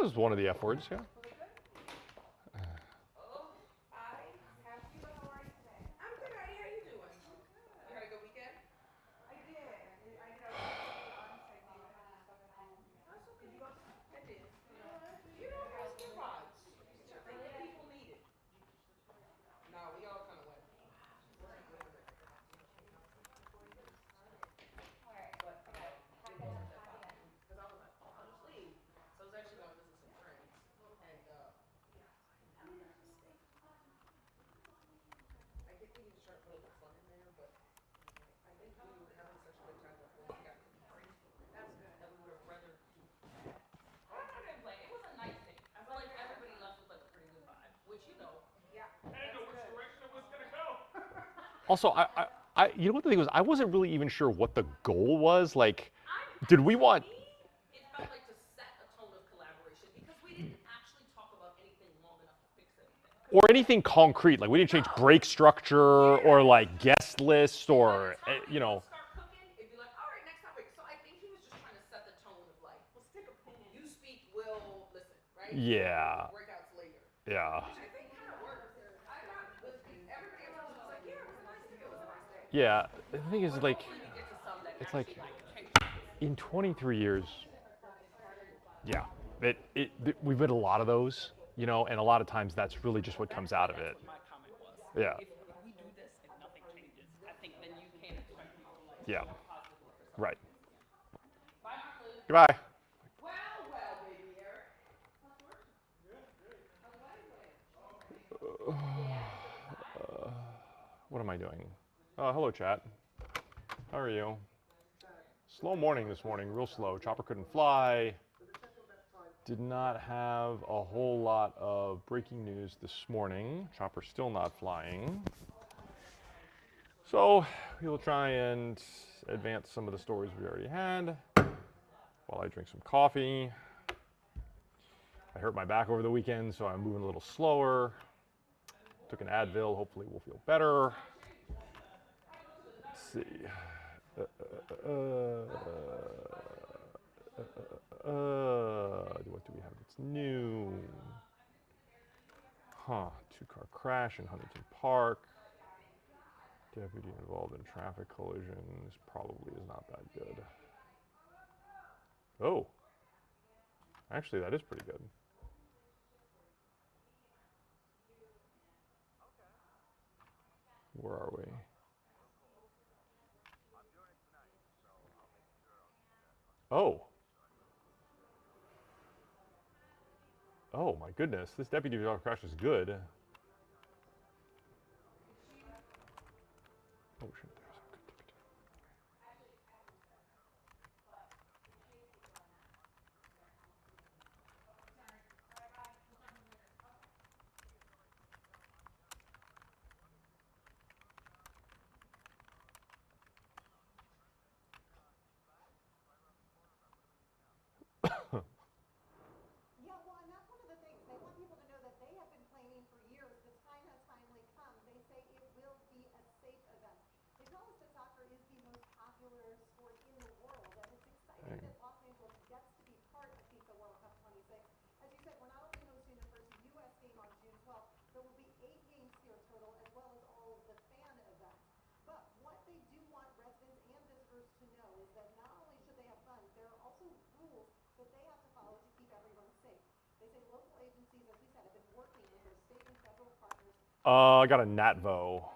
was one of the F words, yeah. Also, you know what the thing was? I wasn't really even sure what the goal was. Like, did we want? Or anything concrete? Like, we didn't change break structure or like guest list or you know. Yeah. Yeah. Yeah. The thing is, like, it's like in 23 years, yeah, we've had a lot of those, you know, and a lot of times that's really just what comes out of it. My comment was. Yeah. If we do this and nothing changes, I think then you can't expect people to Yeah. positively for Right. Bye, Mark Liu. Goodbye. What am I doing? Hello, chat. How are you? Slow morning this morning, real slow. Chopper couldn't fly. Did not have a whole lot of breaking news this morning. Chopper's still not flying. So we will try and advance some of the stories we already had while I drink some coffee. I hurt my back over the weekend, so I'm moving a little slower. Took an Advil, hopefully we'll feel better. Let's see. What do we have that's new? Huh, two-car crash in Huntington Park. Deputy involved in traffic collision. This probably is not that good. Oh, actually that is pretty good. Where are we? Oh. Oh my goodness, this deputy involved crash is good. Oh shit, there's a good deputy. Yeah, well, and that's one of the things. They want people to know that they have been planning for years. The time has finally come. They say it will be a safe event. They tell us that soccer is the most popular sport in the world, and it's exciting that Los Angeles gets to be part of FIFA World Cup 26. As you said, we're not only hosting the first U.S. game on June 12th, there will be 8 games here total, as well as all of the fan events. But what they do want residents and visitors to know is that not only should they have fun, there are also rules that they have to follow to keep everyone safe. They say local agencies, as we said, have been working with their state and federal partners. I got a Natvo.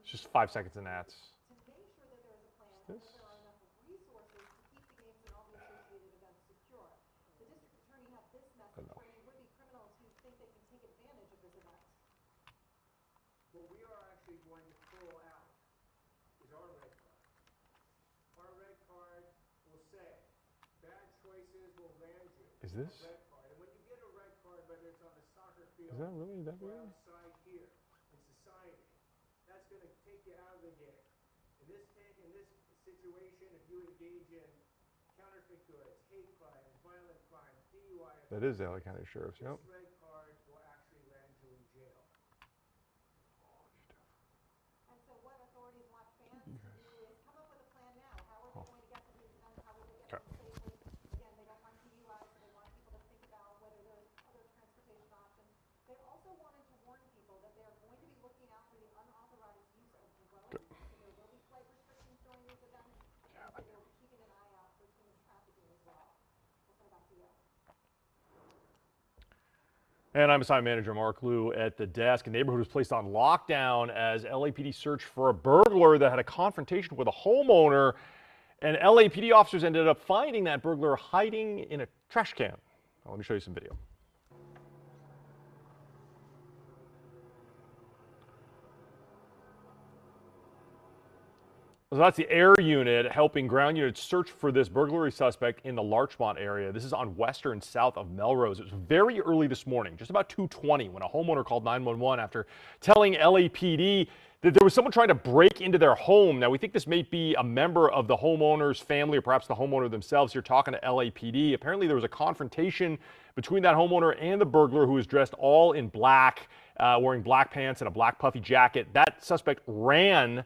It's just 5 seconds of Nats. To make sure that there is a plan and that there are enough resources to keep the games and all the associated events secure. The district attorney had this message warning would-be criminals who think they can take advantage of this event. What we are actually going to pull out is our red card. Our red card will say, bad choices will land you. Is this? Red card. And when you get a red card, whether it's on the soccer field Is that really that or big? outside here in society, that's going to take you out of the game. In this situation, if you engage in counterfeit goods, hate crimes, violent crimes, DUI, That is the LA County Sheriff's, yep. this red card will actually land you in jail. And so what authorities want fans to do is come up with a plan now. How are they going to get to these events? How will they get them safely? Again, they don't want DUIs, so they want people to think about And I'm assignment manager Mark Liu at the desk. A neighborhood was placed on lockdown as LAPD searched for a burglar that had a confrontation with a homeowner. And LAPD officers ended up finding that burglar hiding in a trash can. Well, let me show you some video. So that's the air unit helping ground units search for this burglary suspect in the Larchmont area. This is on western south of Melrose. It was very early this morning, just about 2:20, when a homeowner called 911 after telling LAPD that there was someone trying to break into their home. Now, we think this may be a member of the homeowner's family or perhaps the homeowner themselves here talking to LAPD. Apparently, there was a confrontation between that homeowner and the burglar, who was dressed all in black, wearing black pants and a black puffy jacket. That suspect ran.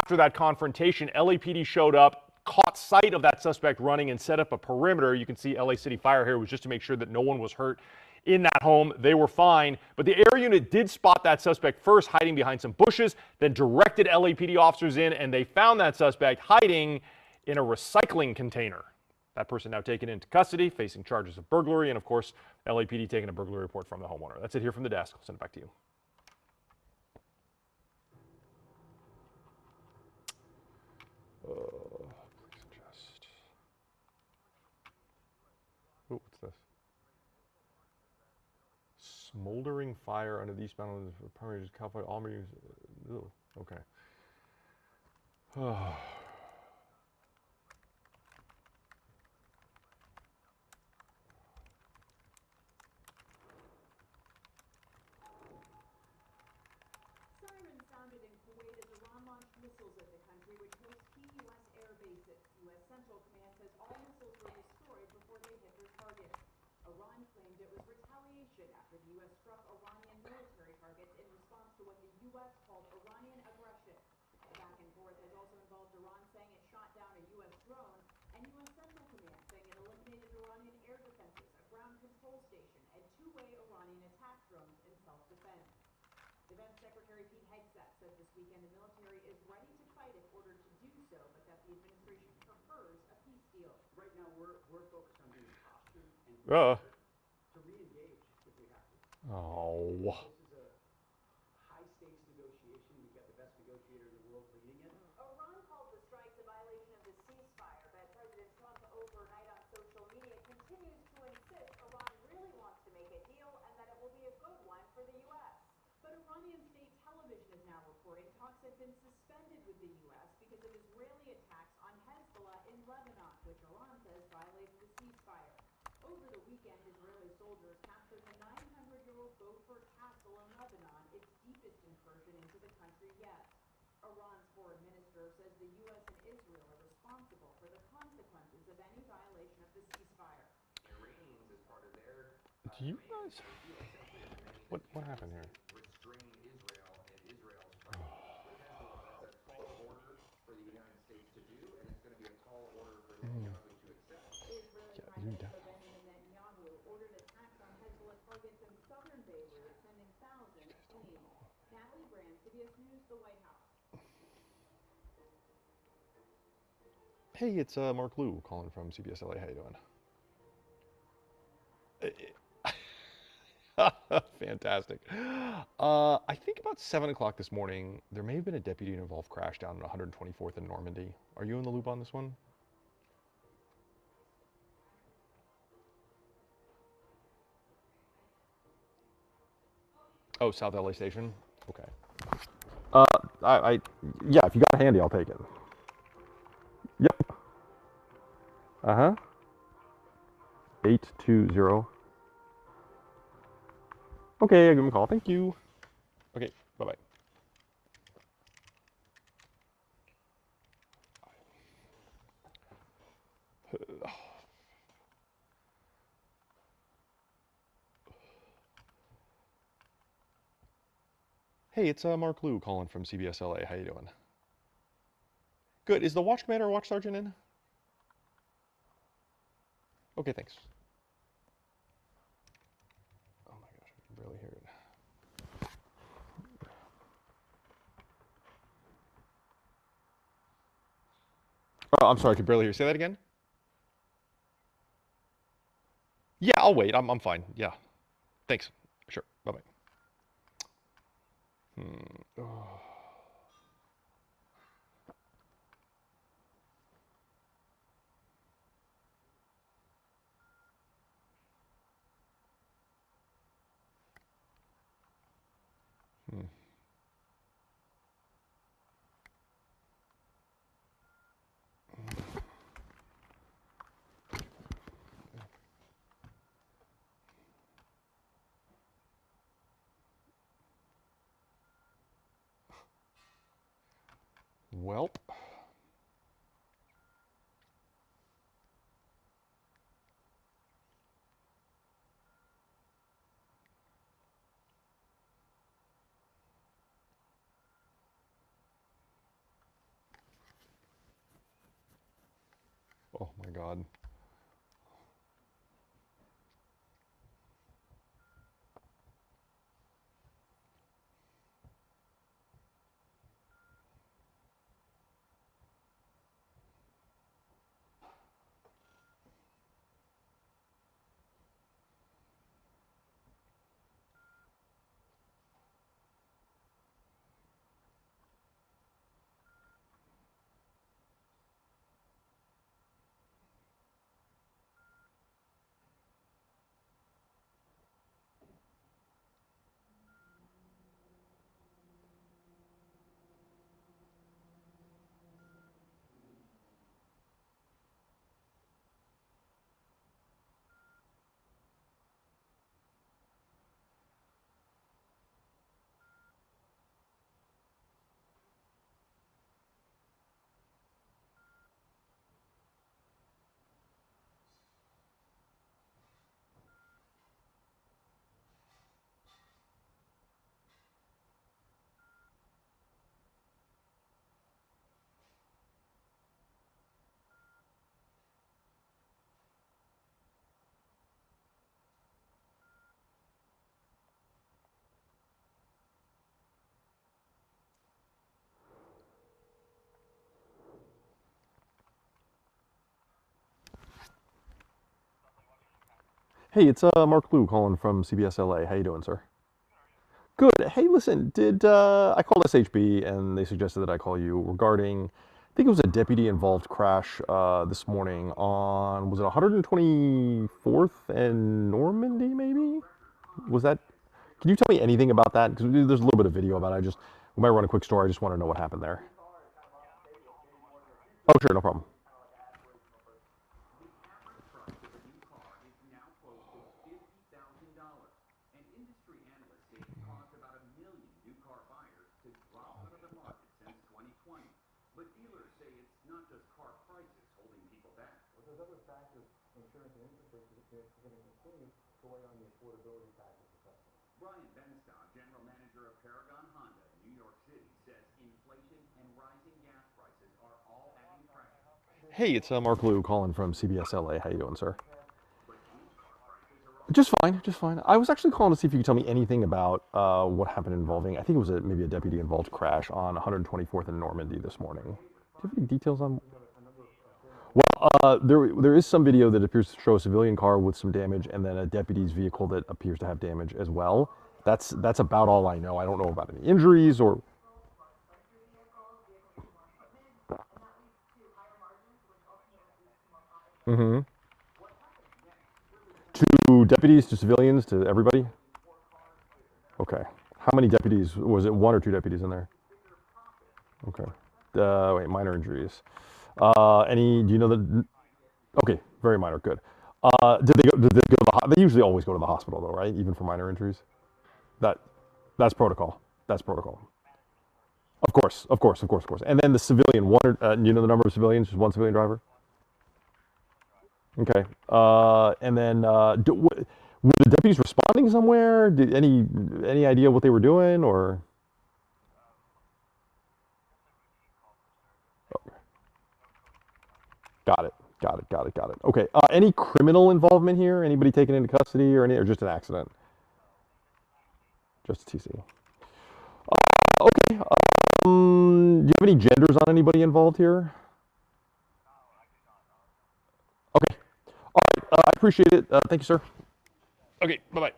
After that confrontation, LAPD showed up, caught sight of that suspect running, and set up a perimeter. You can see LA City Fire here was just to make sure that no one was hurt in that home. They were fine. But the air unit did spot that suspect first hiding behind some bushes, then directed LAPD officers in, and they found that suspect hiding in a recycling container. That person now taken into custody, facing charges of burglary, and of course, LAPD taking a burglary report from the homeowner. That's it here from the desk. I'll send it back to you. Please adjust. Oh, what's this? Smoldering fire under the eastbound of the primary California Albury. Okay. Sirens sounded in Kuwait as Iran launched missiles at the country, which hosts key U.S. air bases. U.S. Central Command says all missiles were destroyed before they hit their targets. Iran claimed it was retaliation after the U.S. struck Iranian military targets in response to what the U.S. called Iranian aggression. The back and forth has also involved Iran saying it shot down a U.S. drone, and U.S. Central Command saying it eliminated Iranian air defenses, a ground control station, and two-way Iranian attack drones in self-defense. Defense Secretary Pete Hegseth said this weekend the military is ready to fight if ordered to do so, but that the administration prefers a peace deal. Right now, we're focused on being postured and prepared to re-engage if we have to. Oh. This is a high-stakes negotiation. We've got the best negotiator in the world leading it. Iran called the strikes a violation of the ceasefire, but President Trump overnight on social media continues to insist Iran really wants to make a deal and that it will be a good one for the U.S. But Iranian state television is now reporting talks have been suspended with the U.S. because of Israeli attacks on Hezbollah in Lebanon, which Iran says violates the ceasefire. Over the weekend, Israeli soldiers captured the 900-year-old Beaufort Castle in Lebanon, its deepest incursion into the country yet. Iran's foreign minister says the U.S. and Israel are responsible for the consequences of any violation of the ceasefire. Iranians, as part of their Do you guys? What happened here? restrain Israel and Israel's fight with Hezbollah. That's a tall order for the United States to do, and it's going to be a tall order for Netanyahu to accept. Israeli Prime Minister Benjamin Netanyahu ordered attacks on Hezbollah targets in southern Beirut, sending thousands fleeing. Natalie Brand, CBS News, the White House. Hey, it's Mark Liu calling from CBS LA. How you doing? Fantastic. I think about 7 o'clock this morning, there may have been a deputy-involved crash down at 124th in Normandy. Are you in the loop on this one? Oh, South LA Station? Okay. Yeah, if you got a handy, I'll take it. Yep. Uh-huh. 820. Okay, I'll give him a call. Thank you. Okay, bye-bye. Hey, it's Mark Liu calling from CBS LA. How you doing? Good. Is the watch commander or watch sergeant in? Okay, thanks. Oh my gosh, I can barely hear it. Oh, I'm sorry, I could barely hear you. Say that again? Yeah, I'll wait. I'm fine. Yeah. Thanks. Oh. Well. Oh my God. Hey, it's Mark Liu calling from CBS LA. How you doing, sir? Good. Hey, listen, did I called SHB and they suggested that I call you regarding, I think it was a deputy-involved crash this morning on, was it 124th and Normandy, maybe? Was that? Can you tell me anything about that? Because there's a little bit of video about it. We might run a quick story. I just want to know what happened there. Oh, sure, no problem. Hey, it's Mark Liu calling from CBS LA. How you doing, sir? Just fine, just fine. I was actually calling to see if you could tell me anything about what happened involving, I think it was maybe a deputy-involved crash on 124th and Normandy this morning. Do you have any details on? Well, there is some video that appears to show a civilian car with some damage, and then a deputy's vehicle that appears to have damage as well. That's about all I know. I don't know about any injuries or. Mm-hmm. To deputies, to civilians, to everybody? Okay. How many deputies? Was it one or two deputies in there? Okay. Wait, minor injuries. Do you know the, okay, very minor, good. Did they go to they usually always go to the hospital though, right? Even for minor injuries? That, that's protocol. That's protocol. Of course, of course, of course, of course. And then the civilian, you know the number of civilians? Just one civilian driver? Okay. And then, were the deputies responding somewhere? Any idea what they were doing or? Got it. Got it. Got it. Got it. Okay. Any criminal involvement here? Anybody taken into custody or just an accident? Just a TC. Okay. Do you have any genders on anybody involved here? Okay. All right. I appreciate it. Thank you, sir. Okay. Bye bye.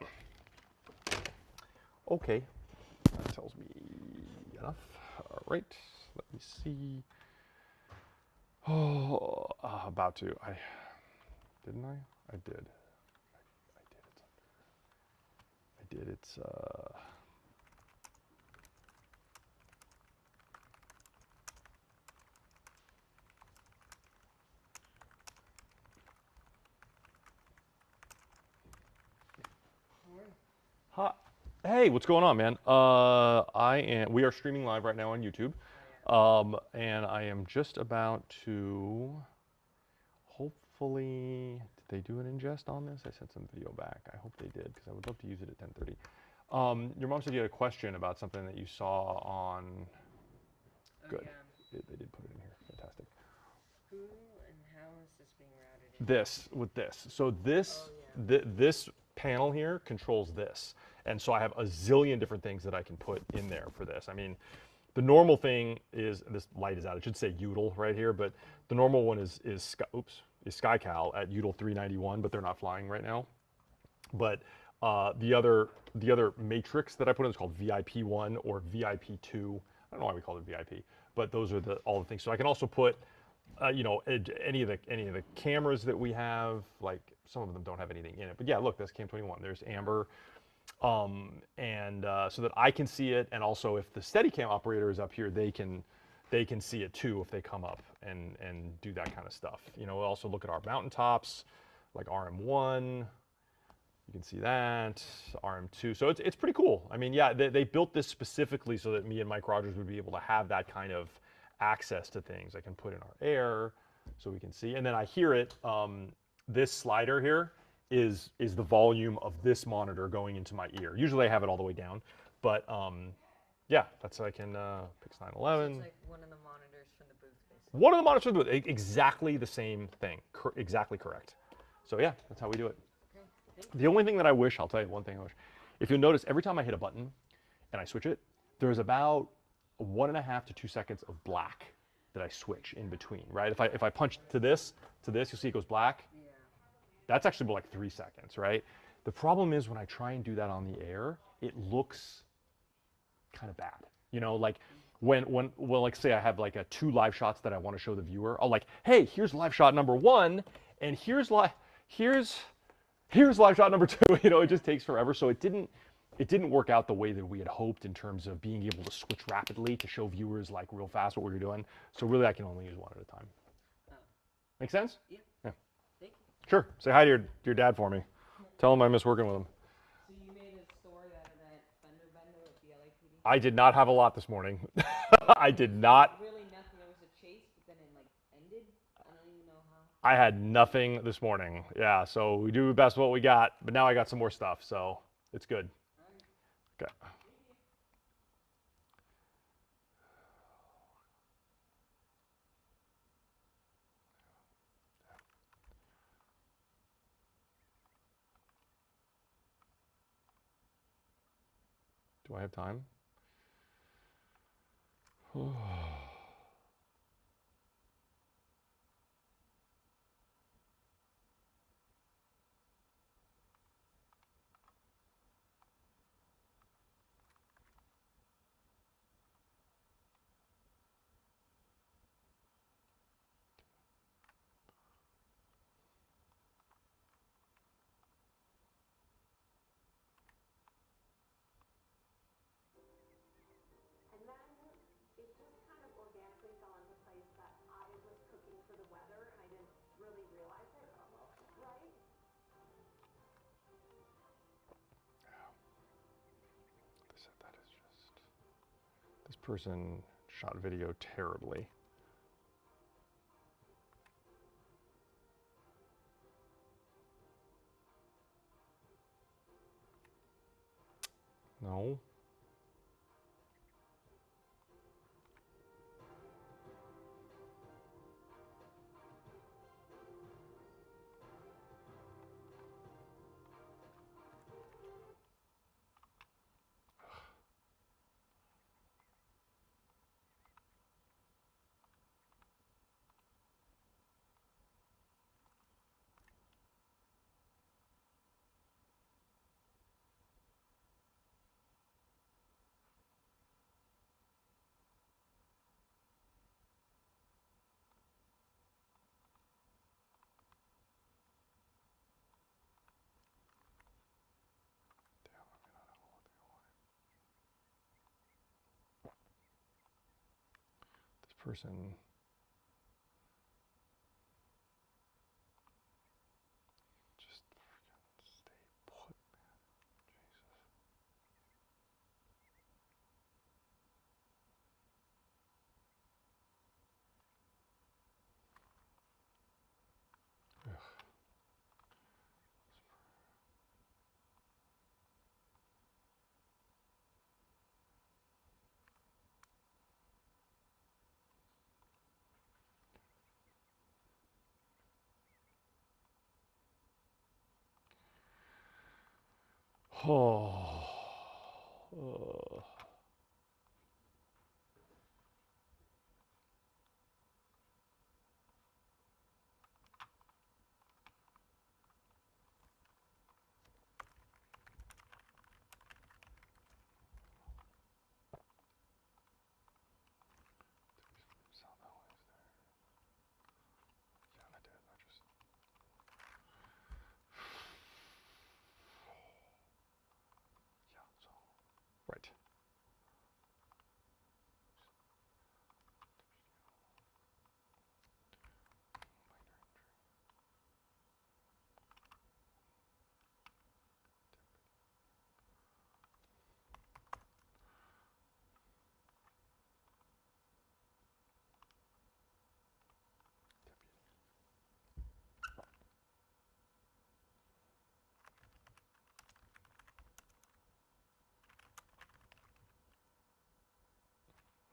Okay. That tells me enough. All right, let me see. Oh, about to. Didn't I? I did. I did. It's Hi. Hey, what's going on, man? We are streaming live right now on YouTube. And I am just about to, hopefully, did they do an ingest on this? I sent some video back. I hope they did, because I would love to use it at 10:30. Your mom said you had a question about something that you saw on, good. They did put it in here, fantastic. Who and how is this being routed in? This, with this. So this, this panel here controls this. And so I have a zillion different things that I can put in there for this. I mean, the normal thing is, this light is out, it should say UTL right here, but the normal one is SkyCal at UTL 391, but they're not flying right now. But the other matrix that I put in is called VIP1 or VIP2. I don't know why we call it VIP, but those are all the things. So I can also put, you know, any of the cameras that we have. Like some of them don't have anything in it, but yeah, look, that's Cam21. There's Amber. So that I can see it, and also if the Steadicam operator is up here, they can see it too if they come up and do that kind of stuff. You know, we'll also look at our mountaintops, like RM1. You can see that, RM2. So it's pretty cool. I mean, yeah, they built this specifically so that me and Mike Rogers would be able to have that kind of access to things. I can put in our air so we can see, and then I hear it. This slider here is the volume of this monitor going into my ear. Usually I have it all the way down, but yeah, that's how I can pick 911. So it's like one of the monitors from the booth, basically. One of the monitors from the booth, exactly the same thing, exactly correct. So yeah, that's how we do it. Okay. The only thing that I wish, I'll tell you one thing I wish, if you'll notice, every time I hit a button and I switch it, there's about 1.5 to 2 seconds of black that I switch in between, right? If I punch to this, you'll see it goes black. Yeah. That's actually about like 3 seconds, right? The problem is when I try and do that on the air, it looks kind of bad. You know, like well, like say I have like 2 live shots that I want to show the viewer. I'll like, hey, here's live shot number 1, and here's live shot number 2. You know, it just takes forever. So it didn't work out the way that we had hoped in terms of being able to switch rapidly to show viewers like real fast what we were doing. So really, I can only use one at a time. Oh. Make sense? Yeah. Yeah. Thank you. Sure. Say hi to your dad for me. Tell him I miss working with him. So you made a story out of that fender bender at the LAPD? I did not have a lot this morning. I did not. Really nothing. There was a chase, but then it like ended. I don't even know how. I had nothing this morning. Yeah, so we do the best what we got, but now I got some more stuff, so it's good. Okay. Do I have time? And then it just kind of organically fell into place that I was cooking for the weather and I didn't really realize it, right? That is just, this person shot video terribly. No. person. Just freaking stay put, man. Jesus. Ugh. Oh. Sound that way is there. Yeah, I did. I just. Yeah, so. Right.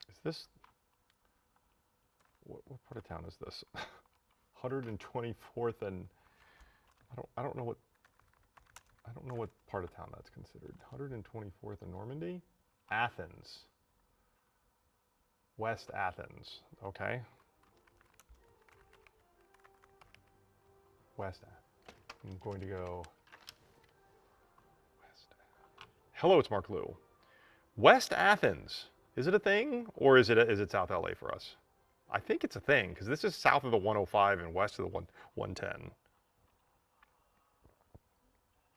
Is this, what part of town is this? 124th and, I don't know what part of town that's considered. 124th and Normandy? Athens. West Athens, okay. West Athens. I'm going to go West Athens. Hello, it's Mark Liu. West Athens. Is it a thing, or is it South LA for us? I think it's a thing, because this is south of the 105 and west of the 110.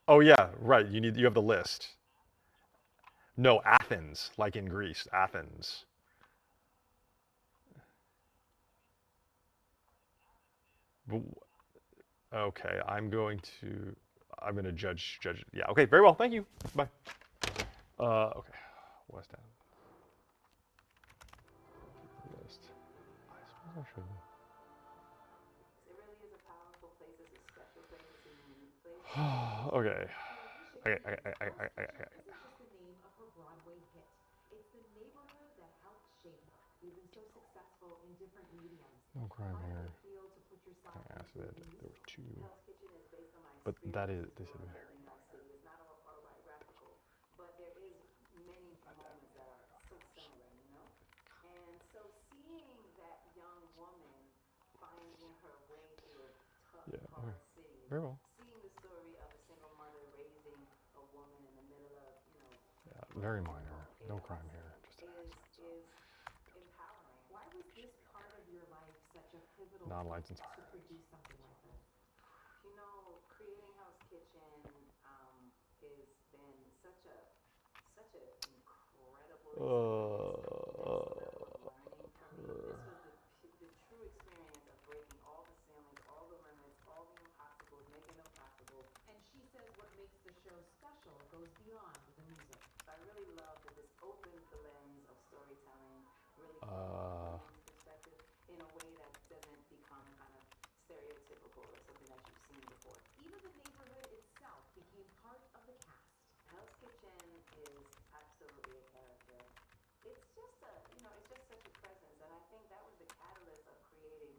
Oh yeah, right. You have the list. No, Athens, like in Greece, Athens. Okay, I'm going to judge. Yeah. Okay. Very well. Thank you. Bye. Okay. West End. List. I suppose I should. It really is a powerful place. It's a special place. It's a unique place. Okay. Okay. Isn't just the name of her Broadway hit. It's the neighborhood that helped shape her. We've been so successful in different mediums. No crime How here. does it feel to put yourself into Acid. the There were musical? 2. Hell's Kitchen is based on my But that is. experiences This is growing up very in New York minor. City. It's not all autobiographical, but there is many moments that are so similar, you know? And so seeing that young woman finding her way through a tough, Yeah. Okay. hard city, Very well. seeing the story of a single mother raising a woman in the middle of, Yeah. Very minor. No crime here. Just an is accident. empowering. Why was this part of your life such a pivotal Non-lights and point to sirens. produce something like this? You know, creating Hell's Kitchen has been such an incredible experience, the next level of learning for me. This was the true experience of breaking all the ceilings, all the limits, all the impossibles, making them possible. And she says what makes the show special goes beyond the music. So I really love that this opens the lens of storytelling, really from a woman's perspective, in a way that doesn't become kind of stereotypical or something that you've seen before. Even the neighborhood itself became part of the cast. Hell's Kitchen is absolutely a character. It's just such a presence, and I think that was the catalyst of creating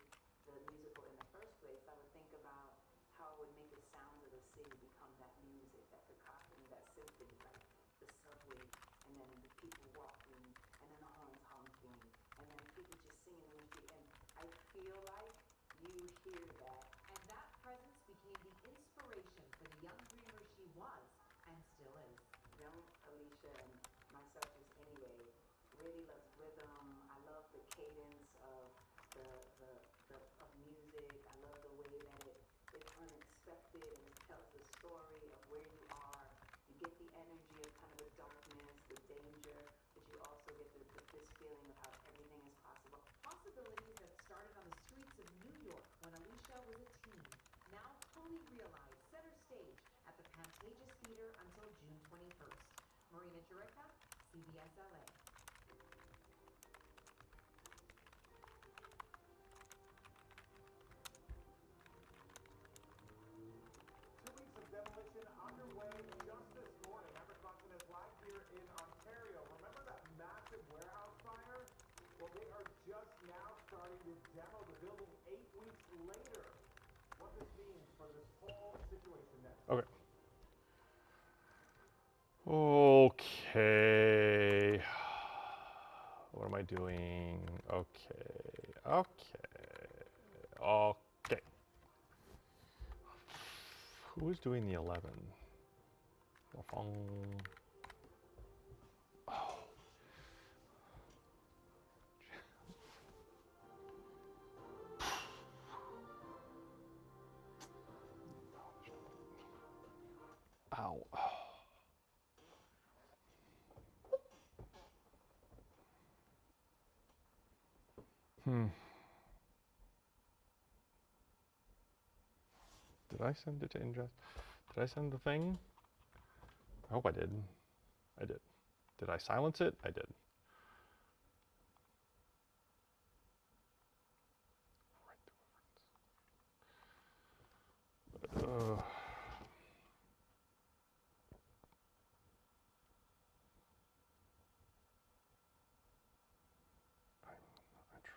the musical in the first place. I would think about how it would make the sounds of the city become that music, that cacophony, that symphony, like the subway, and then the people walking, and then the horns honking, and then people just singing in the street. And I feel like you hear that. And that presence became the inspiration for the young dreamer she was and still is. Young Alicia and myself just anyway really loves rhythm. I love the cadence of of music. I love the way that it's unexpected and it tells the story of where you are. You get the energy of kind of the darkness, the danger, but you also get this feeling of how everything is possible. Possibilities that started on the streets of New York when Alicia was a teen now fully realized center stage at the Pantages Theater until June 21st. Marina Jurica, CBS LA. 2 weeks of demolition underway just this morning. Abercrombie has live here in Ontario. Remember that massive warehouse fire? Well, they are just now starting to demo the building 8 weeks later. What this means for this whole situation next. Okay. Okay. What am I doing? Okay. Okay. Who is doing the 11? Oh. Ow. Did I send it to ingest? Did I send the thing? I hope I did. I did. Did I silence it? I did. Ugh. I'm trying.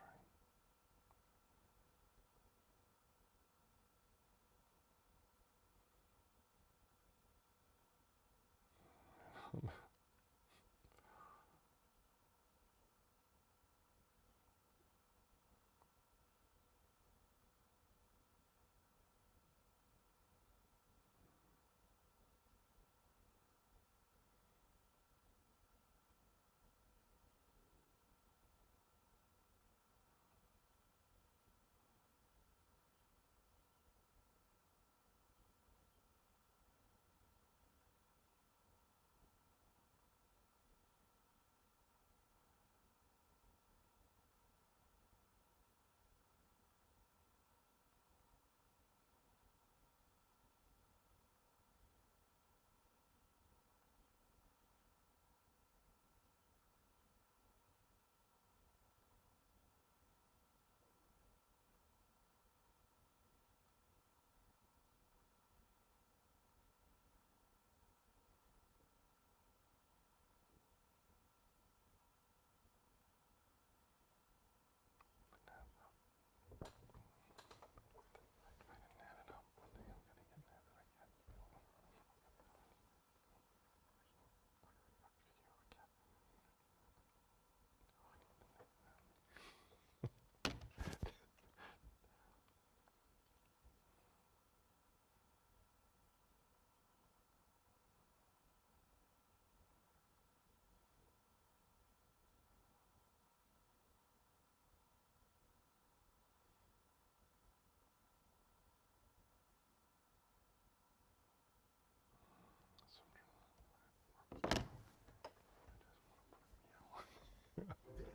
This is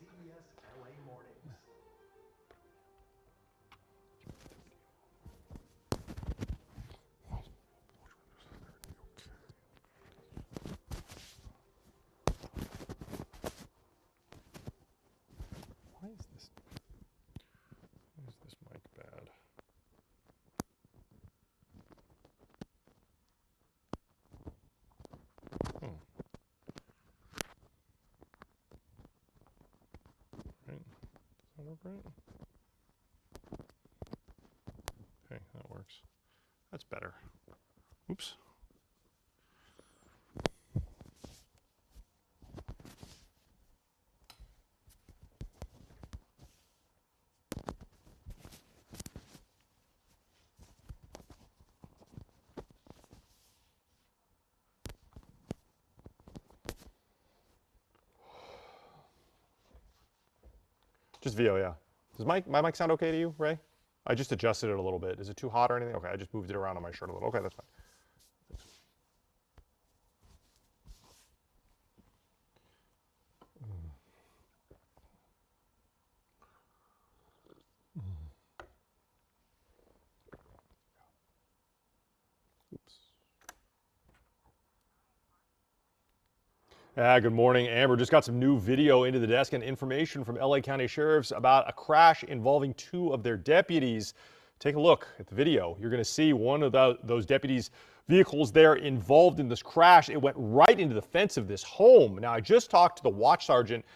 CBS LA Mornings. Why is this mic bad? Right? Does that work right? Okay, that works. That's better. Oops. Just VO, yeah. Does my mic sound okay to you, Ray? I just adjusted it a little bit. Is it too hot or anything? Okay, I just moved it around on my shirt a little. Okay, that's fine. Good morning, Amber. Just got some new video into the desk and information from LA County Sheriffs about a crash involving 2 of their deputies. Take a look at the video. You're going to see one of those deputies' vehicles there involved in this crash. It went right into the fence of this home. Now, I just talked to the watch sergeant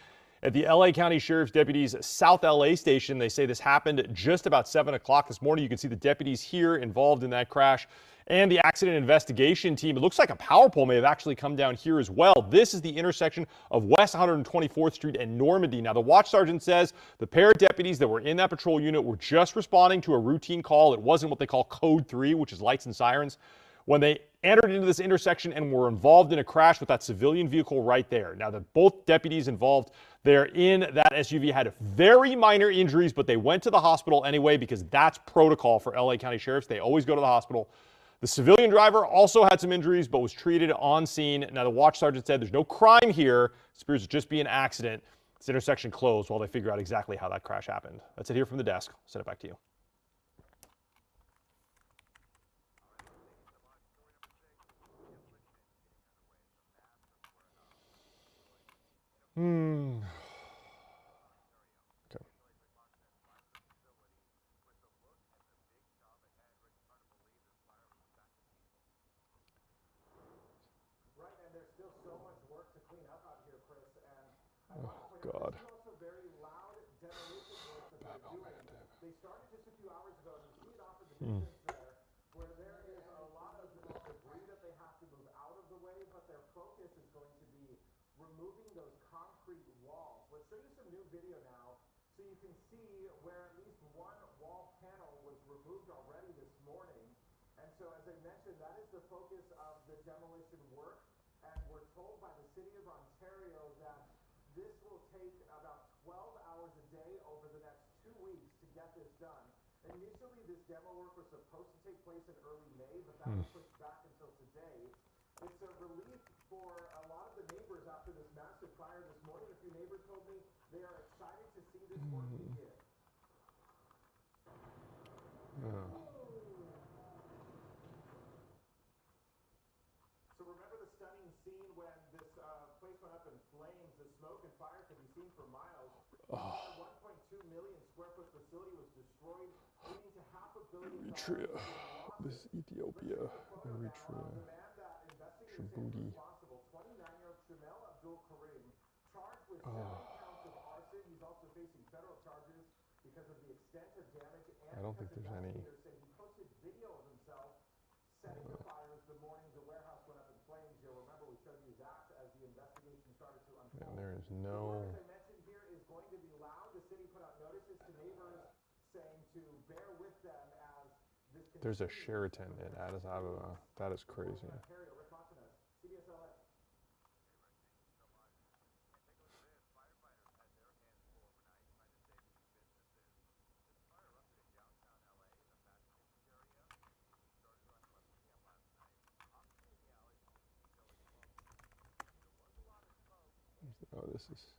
at the LA County Sheriff's Deputies South LA station. They say this happened just about 7 o'clock this morning. You can see the deputies here involved in that crash and the accident investigation team. It looks like a power pole may have actually come down here as well. This is the intersection of West 124th Street and Normandy. Now, the watch sergeant says the pair of deputies that were in that patrol unit were just responding to a routine call. It wasn't what they call Code 3, which is lights and sirens, when they entered into this intersection and were involved in a crash with that civilian vehicle right there. Now, both deputies involved there in that SUV had very minor injuries, but they went to the hospital anyway because that's protocol for LA County Sheriffs. They always go to the hospital. The civilian driver also had some injuries, but was treated on scene. Now, the watch sergeant said there's no crime here. It appears to just be an accident. This intersection closed while they figure out exactly how that crash happened. That's it here from the desk. I'll send it back to you. Okay. Right, and there's still so much work to clean up out here, Chris. And I Oh, want to point God. out, this is also very loud demolition work that they're doing. They started just a few hours ago, and you see it off in the distance there, where there is a lot of debris that they have to move out of the way, but their focus is going to be removing those concrete walls. Let's show you some new video now, so you can see where at least one wall panel was removed already this morning. And so, as I mentioned, that is the focus of the demolition work. And we're told by the city of Ontario that this will take about 12 hours a day over the next 2 weeks to get this done. Initially, this demo work was supposed to take place in early May, but that was pushed back until today. It's a relief for a lot of the neighbors after this massive fire this morning. A few neighbors told me they are excited to see this work begin. So remember the stunning scene when this place went up in flames. The smoke and fire could be seen for miles. The 1.2 million square foot facility was destroyed, leading to $500 million Eritrea. in losses. This is Ethiopia. Eritrea. The man that investigators say was Djibouti. responsible, 29-year-old Shamel Abdul Karim, charged with 7 counts of arson. He's also facing federal charges because of the extent of damage and I don't think because there's any. investigators say he posted video of himself setting the fires the morning the warehouse went up in flames. You'll remember we showed you that as the investigation started to unfold. And there is The no. work, as I mentioned here, is going to be loud. The city put out notices to neighbors saying to bear with them as this continues. There's a Sheraton in Addis Ababa. That is crazy. Ontario, Rick Montanez, CBS LA. Oh, this is.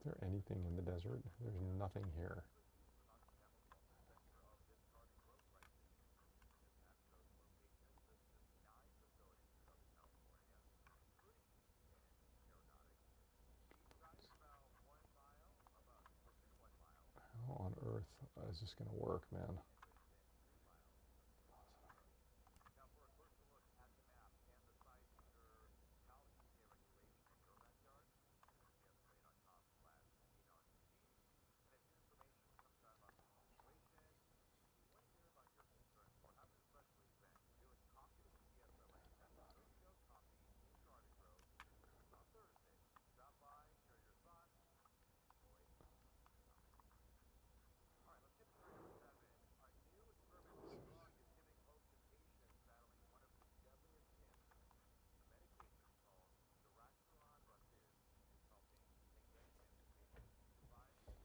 Is there anything in the desert? There's nothing here. How on earth is this going to work, man?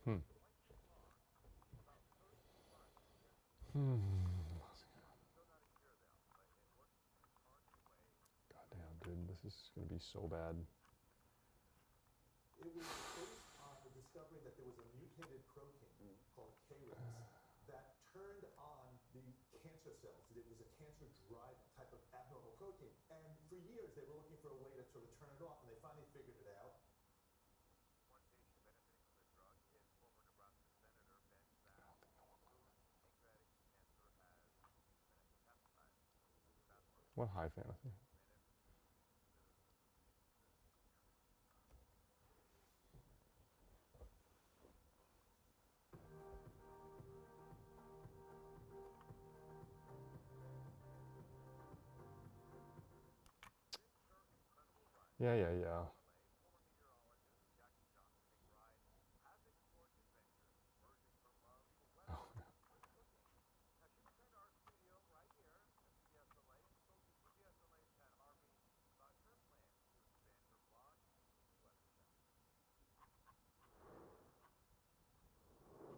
Hmm. Hmm. Goddamn, dude, this is gonna be so bad. It was based on the discovery that there was a mutated protein called KRAS that turned on the cancer cells. It was a cancer-driving type of abnormal protein. And for years, they were looking for a way to sort of turn it off, and they finally figured it out. What high fantasy? Yeah, yeah, yeah.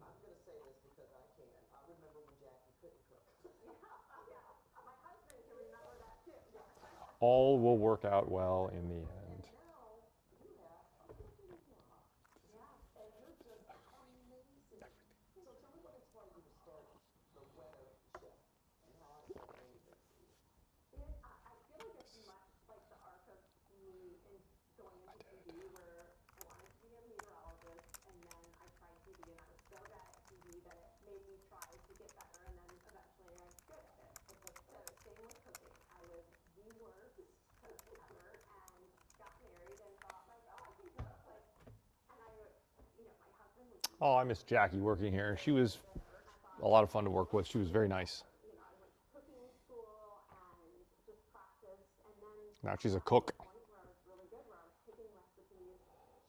I'm gonna say this because I can. I remember when Jackie couldn't cook. Yeah, my husband can remember that too. All will work out well in the end. And now you have a cooking blog. Yeah. And you're just amazing. So tell me what inspired you to start the Weather Chef and how has that journey been for you? I feel like it's much like the arc of me in going into TV where I wanted to be a meteorologist and then I tried TV and I was so bad at TV that it made me try to get better and then eventually I was good at it. So same with cooking. I was the worst cook ever and got married and thought like, oh, I can cook. Like, and I would, my husband would eat Oh, I miss Jackie working here. She was dinner and I thought, a lot of fun to work with. She was very nice. I went to cooking school and just practiced and then Now she's a got to cook. the point where I was really good, where I was taking recipes,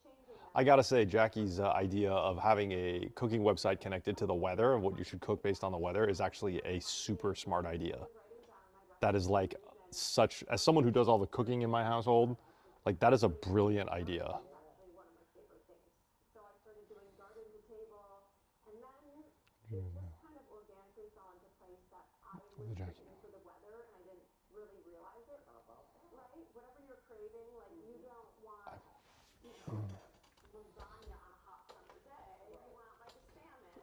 changing them. I gotta say, Jackie's idea of having a cooking website connected to the weather and what you should cook based on the weather is actually a super smart idea. That is like such, as someone who does all the cooking in my household, like that is a brilliant idea. It's actually one of my favorite things. So I started doing garden to table, and then it just kind of organically fell into place that I was cooking for the weather, and I didn't really realize it. Right? Whatever you're craving, like you don't want, lasagna on a hot summer day. You want like a salmon,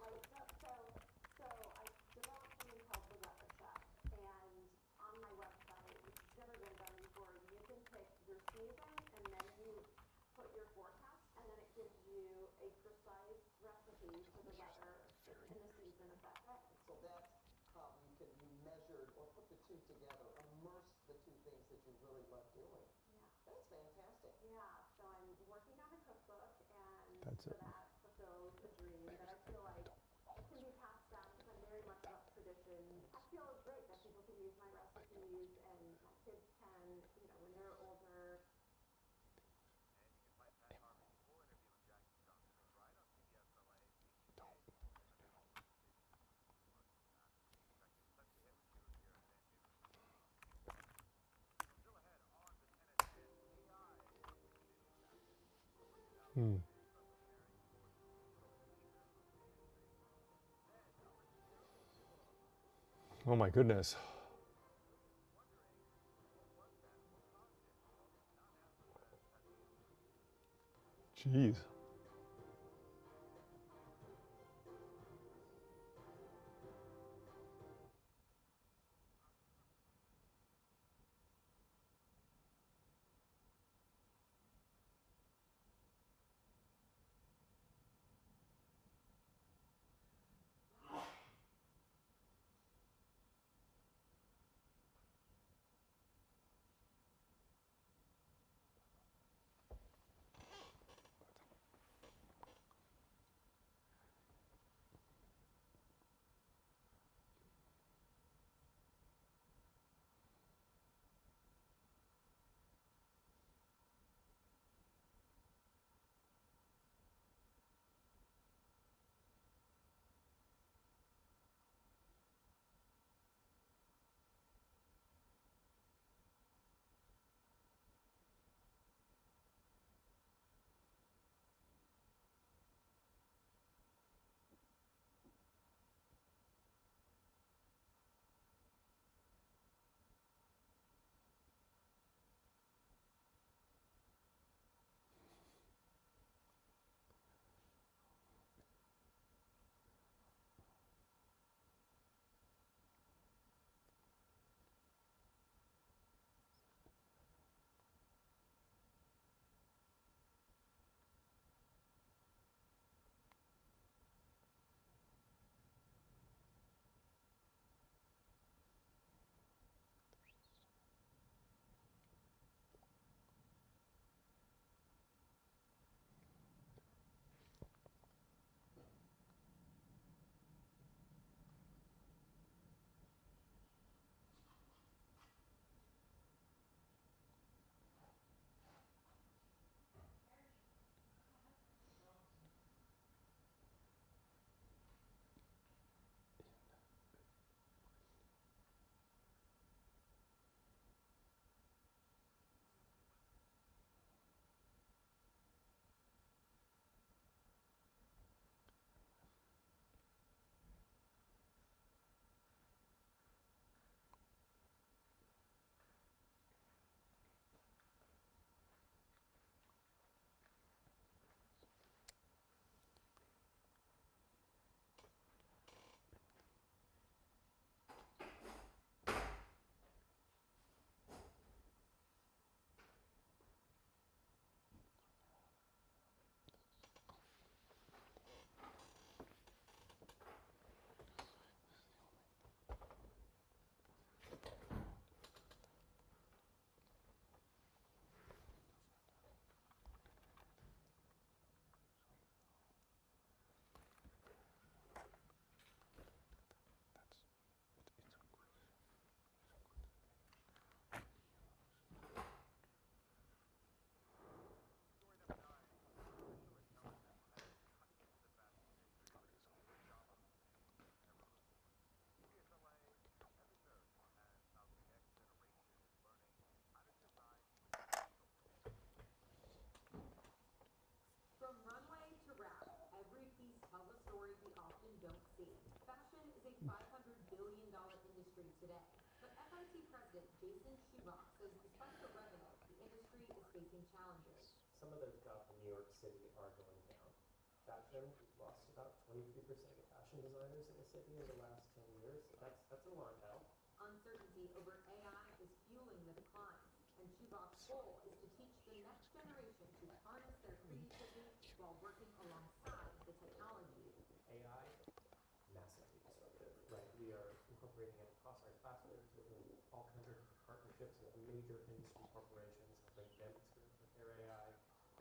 like so I developed something called the Weather Chef, and on my website, which has never been done before, you can pick your season and then you put your forecast, and then it gives you a precise recipe for the weather in the season of that day. So that's how you can be measured or put the two together, immerse the two things that you really love doing. Yeah. That's fantastic. Yeah, so I'm working on a cookbook, and That's so it. that fulfills a dream that I feel like it can be passed down because I'm very much about tradition. I feel great that people can use my recipes and my kids can, when they're older. Oh my goodness. Jeez. today. But FIT President Jason Schubach says despite the revenue, the industry is facing challenges. Some of those jobs in New York City are going down. Fashion, we've lost about 23% of fashion designers in the city in the last 10 years. That's an alarm bell. Uncertainty over AI is fueling the decline, and Schubach's goal is to teach the next generation to harness their creativity while working alongside the technology. AI, massively disruptive, right? We are incorporating it across our classrooms with all kinds of partnerships with major industry corporations, helping them experiment with their AI.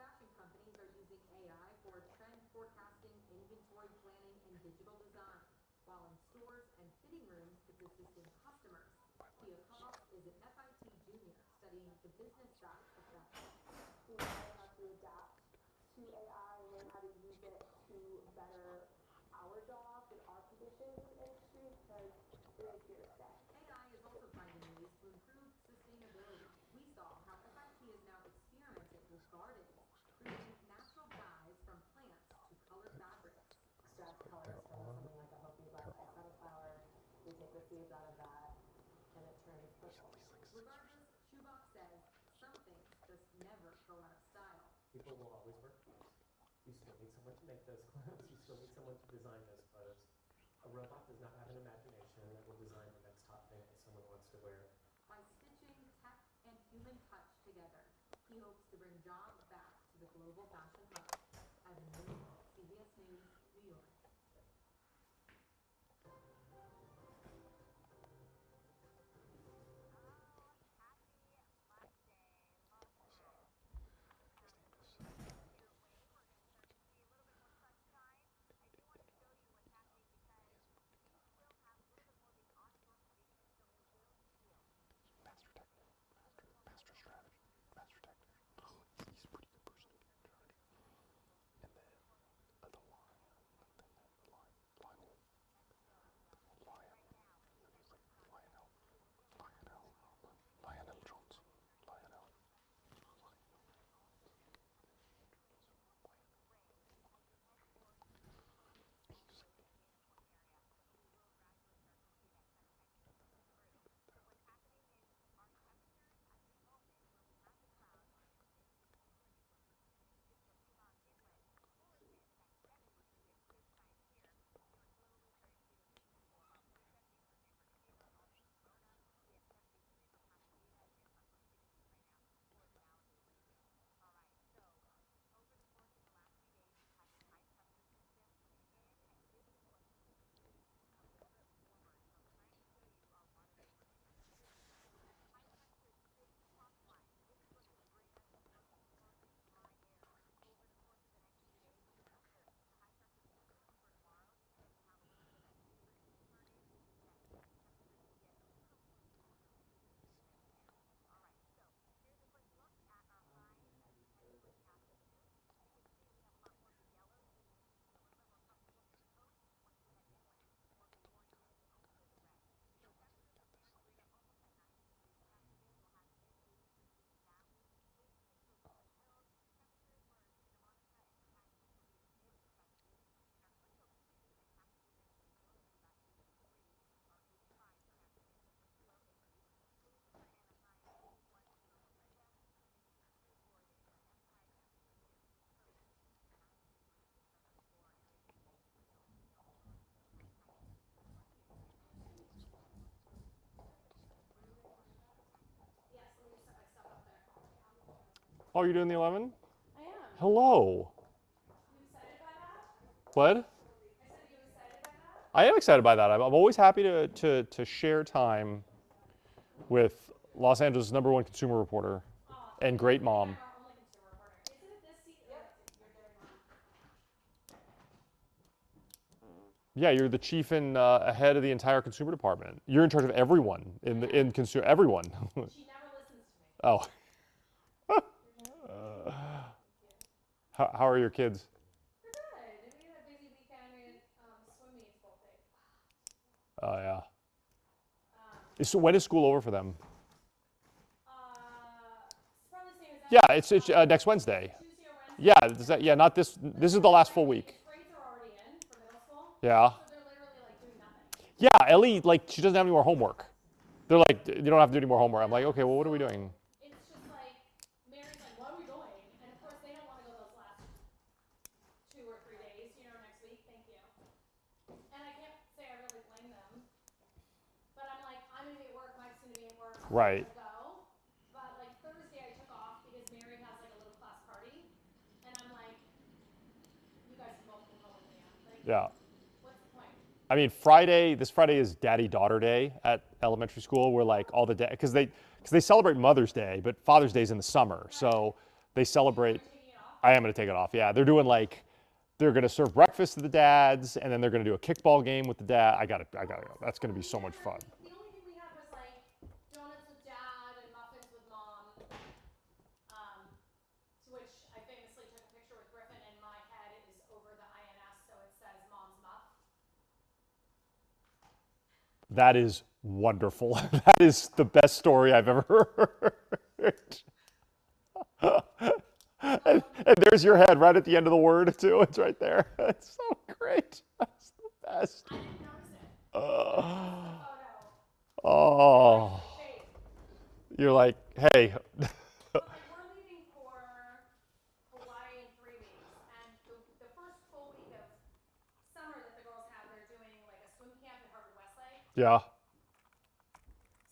Fashion companies are using AI for trend forecasting, inventory planning, and digital design, while in stores and fitting rooms, it's assisting customers. Pia Koss is an FIT junior studying the business side of fashion. We learn how to adapt to AI, learn how to use it to better our jobs and our positions in the industry because it is here to stay. AI is also finding ways to improve sustainability. We saw how FIT is now experimenting with gardens, creating natural dyes from plants to color fabrics. Extract colors from something like a healthy black cauliflower. We take the seeds out of that and it turns purple. Regardless, Schubach says some things just never go out of style. People will always work clothes. You still need someone to make those clothes. You still need someone to design those clothes. A robot does not have an imagination that will design the next hot thing that someone wants to wear. By stitching tech and human touch together, he hopes to bring jobs back to the global fashion hub. Evan Liu, CBS News, New York. Oh, you're doing the 11? I am. Hello. You excited by that? What? I said, you excited by that? I am excited by that. I'm always happy to share time with Los Angeles' #1 consumer reporter and great mom. I'm our only consumer reporter. Is it this seat? Yep. You're doing one. Yeah, you're the chief and head of the entire consumer department. You're in charge of everyone in consumer. Everyone. She never listens to me. Oh. How are your kids? They're good. We had a busy weekend. We had swim meets both days. Oh yeah. So when is school over for them? It's probably the same as that. Yeah, it's next Wednesday. Tuesday or Wednesday. Yeah, not this. This is the last full week. Grades are already in for middle school. Yeah. So they're literally like doing nothing. Yeah, Ellie, like she doesn't have any more homework. They're like, you don't have to do any more homework. I'm like, okay, well, what are we doing? It's just like, Mary's like, what are we doing? And of course, they don't want to go those last 2 or 3 days, next week. Thank you. And I can't say I really blame them. But I'm like, I'm going to be at work, Mike's going to be at work. Right. I'm gonna go. But like Thursday, I took off because Mary has like a little class party. And I'm like, you guys both can go with me. Like, Yeah. what's the point? I mean, this Friday is Daddy-Daughter Day at elementary school, where like all the because they celebrate Mother's Day, but Father's Day is in the summer, so they celebrate. I am going to take it off. Yeah, they're doing like they're going to serve breakfast to the dads, and then they're going to do a kickball game with the dad. I got to go. That's going to be so much fun. The only thing we had was like donuts with dad and muffins with mom. To which I famously took a picture with Griffin, and my head is over the INS, so it says Mom's Muff. That is wonderful. That is the best story I've ever heard. And there's your head right at the end of the word, too. It's right there. It's so great. That's the best. I didn't notice it. Oh. You're like, hey. But like we're leaving for Hawaii in 3 weeks, and the first full week of summer that the girls have, they're doing like a swim camp at Harvard Westlake. Yeah.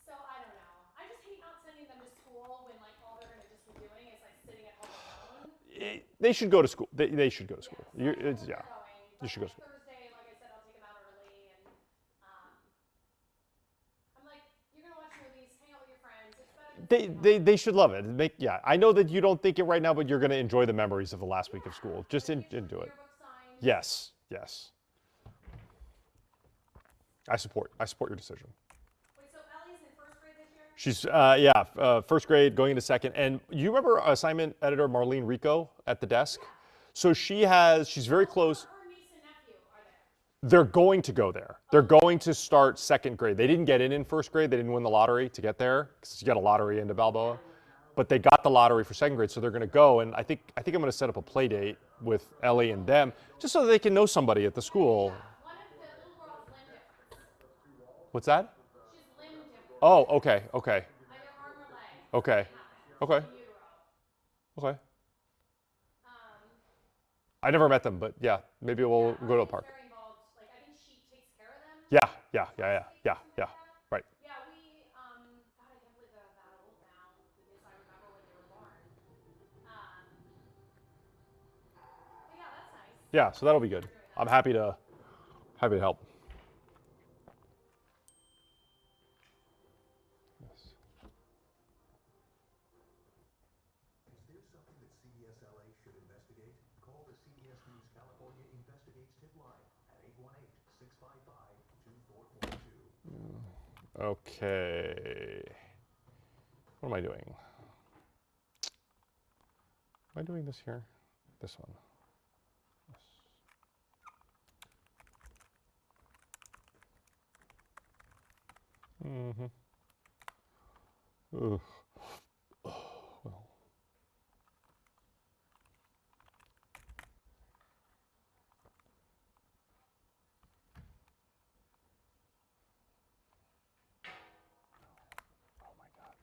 So I don't know. I just hate not sending them to school when like all they're gonna just be doing is like sitting at home alone. They should go to school. They should go to school. Yeah, Yeah. You should go to school. Thursday, like I said, I'll take them out early, and I'm like, you're gonna watch movies, hang out with your friends. It's better. They should love it. I know that you don't think it right now, but you're going to enjoy the memories of the last week of school. Just enjoy it. Yes. I support your decision. Wait, so Ellie's in first grade this year? She's first grade going into second. And you remember assignment editor Marlene Rico at the desk? So she's very close. Her niece and nephew are there. They're going to go there. They're going to start second grade. They didn't get in first grade. They didn't win the lottery to get there because you got a lottery into Balboa. But they got the lottery for second grade, so they're going to go. And I think I'm going to set up a play date with Ellie and them just so they can know somebody at the school. One of the little girls' limb difference. What's that? She's limb difference. Oh, okay. Either arm or leg. Okay. In utero. I never met them, but yeah, maybe we'll go to a park. Very involved. Like I think she takes care of them. Yeah. Right. Yeah, we, God, I can't believe they're that old now, because I remember when they were born. But yeah, that's nice. Yeah, so that'll be good. I'm happy to help. Yes. Is there something that CBS LA should investigate? Call the CBS News California Investigates tip line at 818-655-2442. Okay. What am I doing? Am I doing this here? This one. Yes. Ugh. Well. Oh my God.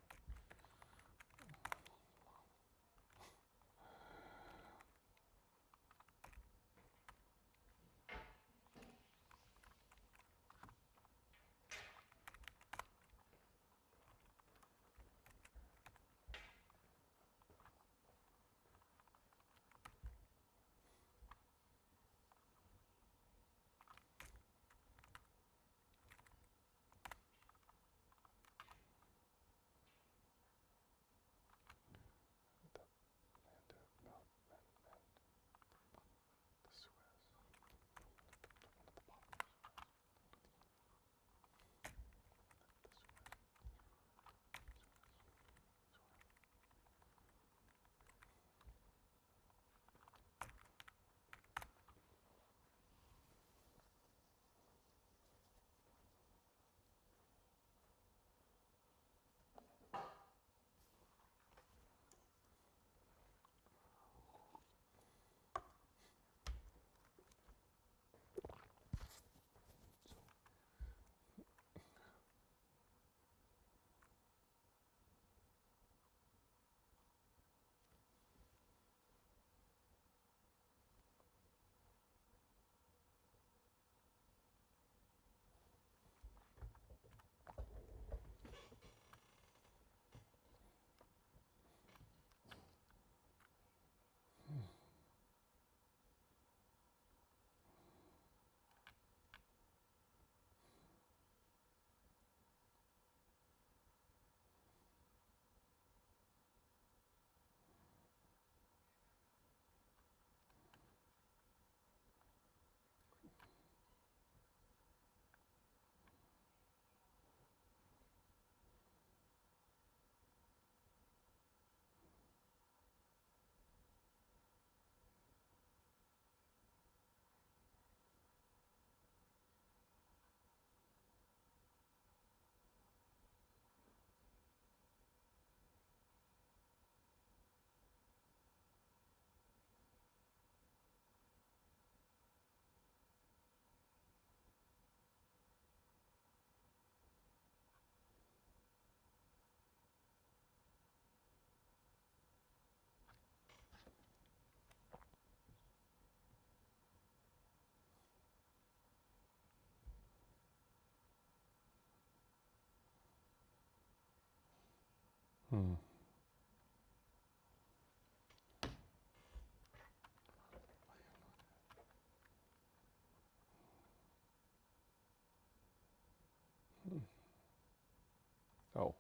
Oh,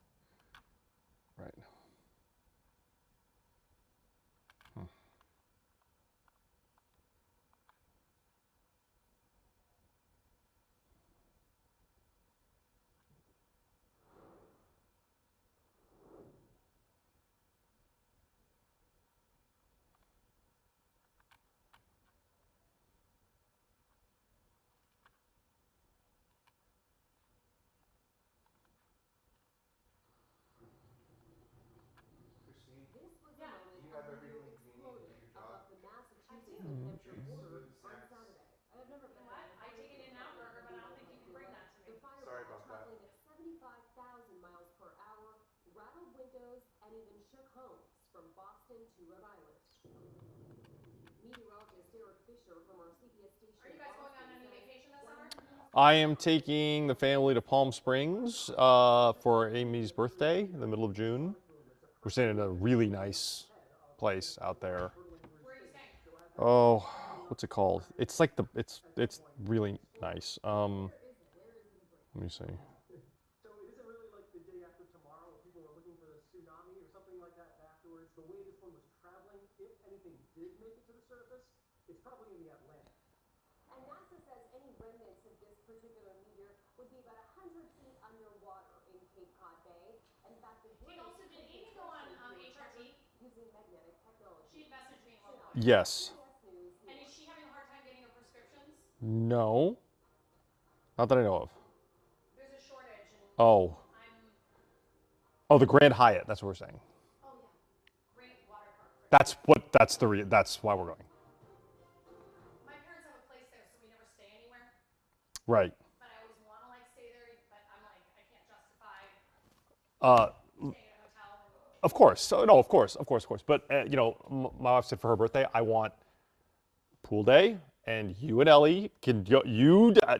right. Christine, This was Yeah. the moment do you a have video everything you need to exploded do your job? above the Massachusetts do. New Hampshire Juice, border food, on snacks? Saturday. I have never You know been what? in a I hurry take to an get In-N-Out going, burger, but but we I don't were think you can bring Vancouver. that to me. The Sorry fireball, about that. traveling at 75,000 miles per hour, rattled windows and even shook homes from Boston to Rhode Island. Meteorologist Eric Fisher from our CBS station Are you in guys going on Boston any says vacation this summer? I am taking the family to Palm Springs for Amy's birthday in the middle of June. We're staying in a really nice place out there. Where are you staying? Oh, what's it called? It's like it's really nice. Let me see. So it isn't really like the day after tomorrow where people are looking for the tsunami or something like that afterwards. The way this one was traveling, if anything did make it to the surface, it's probably in the Atlantic. And NASA says any remnants of this particular meteor would be about 100 feet underwater in Cape Cod Bay. In fact, the Hey, bridge also, did could Amy go on potentially be recovered HRT? using magnetic technology. She had messaged me at one point. Yes. CBS News, New And is York. she having a hard time getting her prescriptions? No. Not that I know of. There's a shortage, and Oh. Oh, the Grand Hyatt. That's what we're saying. oh yeah, great water park for sure. That's why we're going. My parents have a place there, so we never stay anywhere. Right. But I always want to like stay there, but I'm like, I can't justify Uh, staying at a hotel. And of course. So no, of course. But you know, my wife said for her birthday, I want pool day, and you and Ellie can right. You're going down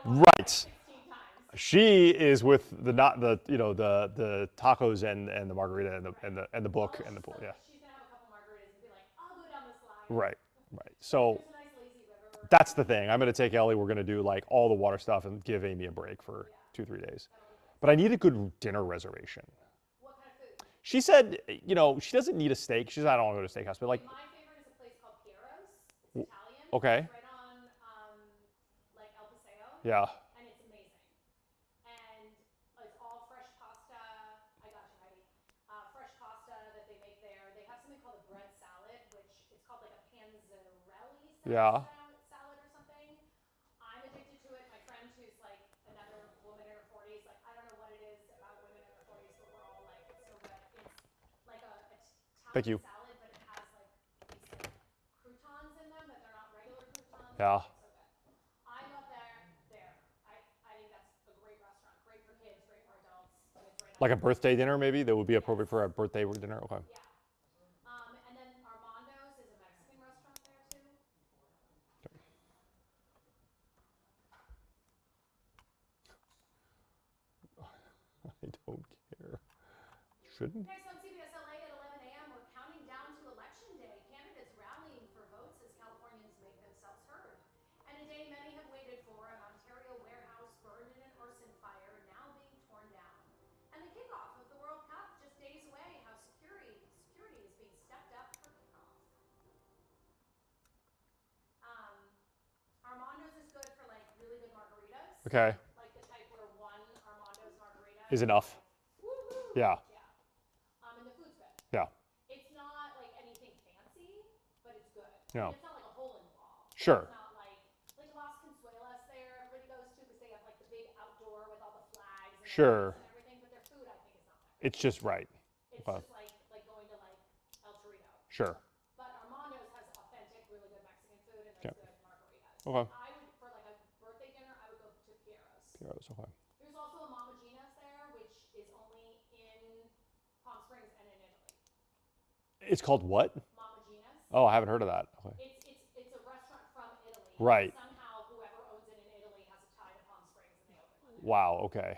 the water right. 16 times. She is with the the tacos and the margarita and the book Although and the she's pool. like, Yeah. she's gonna have a couple margaritas and be like, I'll go down the slide. Right. Like, So there's a nice lazy river. that's the thing. I'm going to take Ellie. We're going to do like all the water stuff and give Amy a break for 2-3 days. That'll be good. But I need a good dinner reservation. What kind of food? She said, you know, she doesn't need a steak. She said, I don't want to go to a steakhouse, but like, My favorite is a place called Piero's. It's Italian. okay. It's right on like El Paseo. Yeah. And it's amazing. And it's all fresh pasta. I got you, Heidi. Fresh pasta that they make there. They have something called a bread salad, which it's called like a panzarelli Yeah. salad or something. I'm addicted to it. My friend who's like another woman in her 40s, like I don't know what it is about women in their 40s, but we're all like, it's so good. It's like a Thank you. Italian salad, but it has like these like croutons in them that they're not regular croutons. Yeah. It's so good. I love there. I think that's a great restaurant. Great for kids, great for adults. And it's right Like a on. birthday dinner, maybe that would be appropriate for a birthday dinner. Okay. Yeah. And then Armando's is a Mexican restaurant there too. I don't care. Shouldn't. Next on CBS LA at 11 a.m., we're counting down to Election Day. Candidates rallying for votes as Californians make themselves heard. And a day many have waited for, an Ontario warehouse burned in an arson fire now being torn down. And the kickoff of the World Cup just days away, how security is being stepped up for kickoff. Armando's is good for like really good margaritas. Okay. Like the type where one Armando's margarita Is enough. like, woo-hoo. Yeah. And the food's good. Yeah. It's not like anything fancy, but it's good. Yeah. I mean, it's not like a hole in the wall. Sure. It's not like Las Consuelas there, everybody goes to because they have like the big outdoor with all the flags and, Sure. and everything, but their food I think is not that good. It's just right. It's Okay. just like going to like El Torito. Sure. But Armando's has authentic, really good Mexican food and there's good margaritas. Okay. I would, for like a birthday dinner, I would go to Piero's. Piero's. Okay. There's also a Mama Gina's there, which is only in Palm Springs and in Italy. It's called what? Mama Gina's. Oh, I haven't heard of that. Okay. It's a restaurant from Italy. Right. Somehow whoever owns it in Italy has a tie to Palm Springs and they open one there. Wow. Okay.